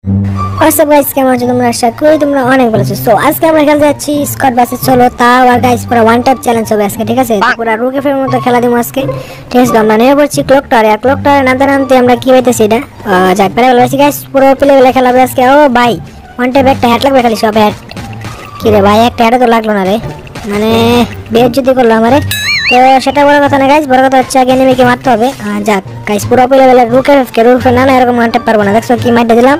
WhatsApp guys, কেমন আছো তোমরা? আশা করি তোমরা অনেক ভালো আছো। সো আজকে আমরা খেলতে যাচ্ছি স্কট ভার্সেস সোলো। তাও আর গাইস পুরো ওয়ান ট্যাপ চ্যালেঞ্জ হবে আজকে, ঠিক আছে? পুরো রুকে মতো খেলা দিব আজকে, ঠিক আছে? আমরা নেমে পড়ছি ক্লক টাওয়ারে। আর ক্লক টাওয়ারে নামতে নামতে আমরা কি পাইতেছি এটা যাক পেরে বলছি গাইস, পুরো প্লে খেলা হবে আজকে। ও ভাই, ওয়ান ট্যাপ একটা হ্যাট লাগবে খালি, সব হ্যাট। কি রে ভাই, একটা হ্যাটও তো লাগলো না রে, মানে বেইজ্জতি করলো আমারে। তো সেটা বড় কথা না গাইস, বড় কথা হচ্ছে আগে এনিমিকে মারতে হবে। যাক গাইস, পুরো প্লে রুকে না এরকম ওয়ান ট্যাপ পারবো না। দেখছো কি মাইরটা দিলাম?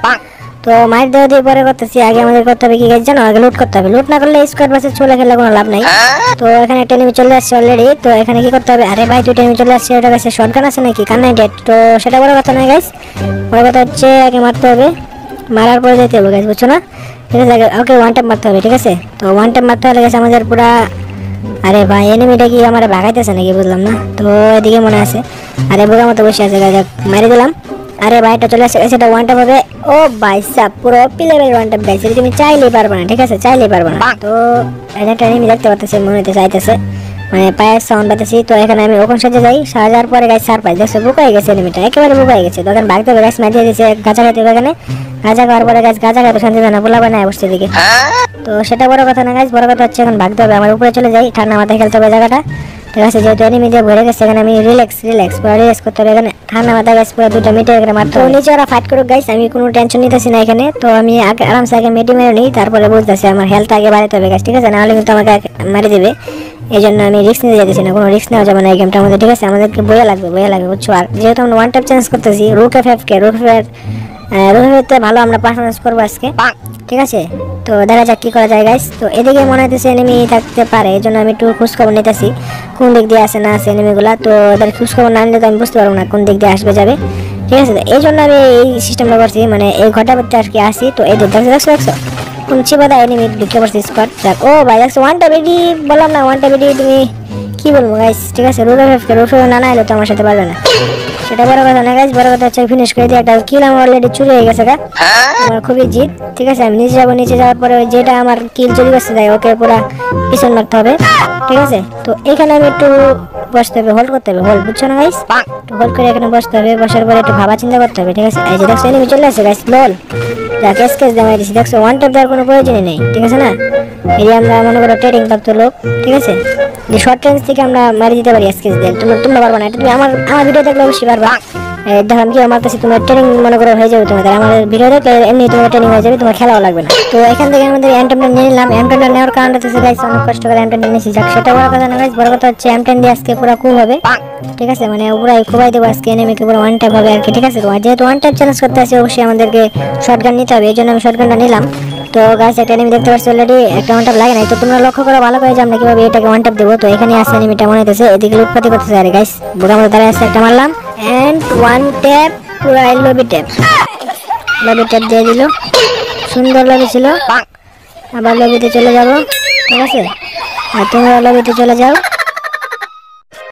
তো মাইর দেওয়া দিয়ে পরে করতেছি। আগে আমাদের করতে হবে কি গাইস জানো? আগে লুট করতে হবে। লুট না করলে স্কোয়াড ভার্সেস সোলো খেলে কোনো লাভ নাই। তো এখানে একটা এনিমি চলে আসছে অলরেডি। তো এখানে কি করতে হবে? আরে ভাই, দুইটা এনিমি চলে আসছে। ওটা কাছে শটগান আছে নাকি? কান 98। তো সেটা বড় কথা নয় গাইস, বড় কথা হচ্ছে আগে মারতে হবে। মারার পরে যেতে হবে গাইস, বুঝছো না? ঠিক আছে, ওকে ওয়ান ট্যাপ মারতে হবে, ঠিক আছে? তো ওয়ান ট্যাপ মারতে হলে গেছে আমাদের পুরা। আরে ভাই, এনিমিটা কি আমার ভাগাইতেছে নাকি বুঝলাম না। তো এদিকে মনে আছে, আরে বোঝার মতো বসে আছে গাইস, মেরে দিলাম। আরে ভাইটা চলে আসছে, সেটা ওয়ান ট্যাপ হবে। ও ভাই সাব, পুরো প্লেয়ারের ওয়ান ট্যাপ গাইছে, তুমি চাইলেই পারবে না, ঠিক আছে? চাইলেই পারবে না। তো একটা এনিমি দেখতে পাচ্ছি, মনে হতে চাইতেছে, মানে পায়ের সাউন্ড পাইতেছি। তো এখানে আমি ওখান সাথে যাই, সাজার পরে গাইস সারপ্রাইজ দেখছো, বুক হয়ে গেছে এনিমিটা, একেবারে বুক হয়ে গেছে। তো ওখানে ভাগতে হবে গাইস, মারিয়ে দিয়েছে। গাছা খাইতে হবে এখানে, গাছা খাওয়ার পরে গাইস, গাছা খাইতে শান্তি জানা বলা বানায় বসছে দিকে। তো সেটা বড় কথা না গাইস, বড় কথা হচ্ছে এখন ভাগতে হবে। আমার উপরে চলে যাই, ঠান্ডা মাথায় খেলতে হবে জায়গাটা, ঠিক আছে? যেহেতু এনিমি দিয়ে ভরে গেছে, এখানে আমি রিল্যাক্স করতে হবে। এখানে ঠান্ডা মাথায় গাইস পুরো দুটো মিটে এখানে মারতে হবে। নিচে ওরা ফাইট করুক গাইস, আমি কোনো টেনশন নিতেছি না এখানে। তো আমি আরামসে আগে মেটে মেরে নিই, তারপরে বুঝতেছি আমার হেলথ আগে বাড়াতে হবে গাইস, ঠিক আছে? নাহলে কিন্তু আমাকে মারি দেবে। এই জন্য আমি রিস্ক নিতে যাচ্ছি না, কোনো রিস্ক নেওয়া যাবে না এই গেমটার মধ্যে, ঠিক আছে? আমাদেরকে বইয়া লাগবে বুঝছো? আর যেহেতু আমরা ওয়ান ট্যাপ চেঞ্জ করতেছি, রুকে ভালো আমরা পারফরমেন্স করবো আজকে, ঠিক আছে? তো দেখা যাক কি করা যায় গাইস। তো এদিকে মনে হইতেছে এনিমি থাকতে পারে, এই জন্য আমি একটু খোঁজখবর নিতেছি কোন দিক দিয়ে আসে না আসে এনিমিগুলা। তো ওদের খোঁজখবর না নিলে তো আমি বুঝতে পারবো না কোন দিক দিয়ে আসবে যাবে, ঠিক আছে? এই জন্য আমি এই সিস্টেমটা করছি, মানে এই ঘরটা করতে আর কি আসি। তো এই দেখছো কোন চিবাদা এনিমি ঢুকে পড়ছে স্কোয়াড। যাক, ও ভাই দেখছো ওয়ান ট্যাপ এডি, বললাম না ওয়ান ট্যাপ এডি, তুমি কি বলবো গাইস, ঠিক আছে? রুফে না এলে তো আমার সাথে পারবে না, সেটা বড় কথা না গাইস। বড় কথা হচ্ছে ফিনিশ করে দিয়ে একটা কিল আমার অলরেডি চুরি হয়ে গেছে, আমার খুবই জিত, ঠিক আছে? আমি নিচে যাবো, নিচে যাওয়ার পরে যেটা আমার কিল চুরি করছে তাই ওকে পুরো পিছন মারতে হবে, ঠিক আছে? তো এখানে আমি একটু বসতে হবে, হোল্ড করতে হবে, হোল্ড, বুঝছো না গাইস? তো হোল্ড করে এখানে বসতে হবে, বসার পরে একটু ভাবা চিন্তা করতে হবে, ঠিক আছে? এই যে দেখছো এনিমি চলে আসছে গাইস, লল যা কেস দেওয়া দিচ্ছি, দেখছো? ওয়ান ট্যাপ দেওয়ার কোনো প্রয়োজনই নেই, ঠিক আছে না? এই আমরা মনে করো ট্রেডিং প্রাপ্ত লোক, ঠিক আছে? যে শর্ট রেঞ্জ থেকে আমরা মারি দিতে পারি স্কেচ দিয়ে, তোমরা পারবা না, এটা তুমি আমার ভিডিও দেখলে অবশ্যই পারবা। দেখো আমি কি আমার কাছে তোমার ট্রেনিং মনে করো হয়ে যাবে তোমাদের, আমার ভিডিও দেখলে এমনি তোমার ট্রেনিং হয়ে যাবে, তোমার খেলাও লাগবে না। তো এখান থেকে আমাদের এম10 নিয়ে নিলাম। এম10 নেওয়ার কারণটা হচ্ছে গাইস, অনেক কষ্ট করে এম10 নিয়েছি। যাক, সেটা বড় কথা না গাইস, বড় কথা হচ্ছে এম10 দিয়ে আজকে পুরো কুল হবে, ঠিক আছে? মানে পুরো কুবাই দেবো আজকে এনিমিকে, পুরো ওয়ান ট্যাপ হবে আর কি, ঠিক আছে? তো যেহেতু ওয়ান ট্যাপ চ্যালেঞ্জ করতে আসে, অবশ্যই আমাদেরকে শটগান নিতে হবে, এই জন্য আমি শটগানটা নিলাম। তো গাইস, একটা এনিমি দেখতে পাচ্ছি অলরেডি, একটা ওয়ান ট্যাপ লাগে নাই। তো তোমরা লক্ষ্য করো ভালো করে যে আমরা কিভাবে এটাকে ওয়ান ট্যাপ দেবো। তো এখানে আছে এনিমিটা, মনে হইতেছে এদিকে লুটপাতি করতেছে। আরে গাইস, বোকা মতো দাঁড়ায় আছে, একটা মারলাম এন্ড ওয়ান ট্যাপ, পুরো লবি ট্যাপ দিয়ে দিল, সুন্দর লবি ছিল। আবার লবিতে চলে যাব, ঠিক আছে? আর তোমরা লবিতে চলে যাও,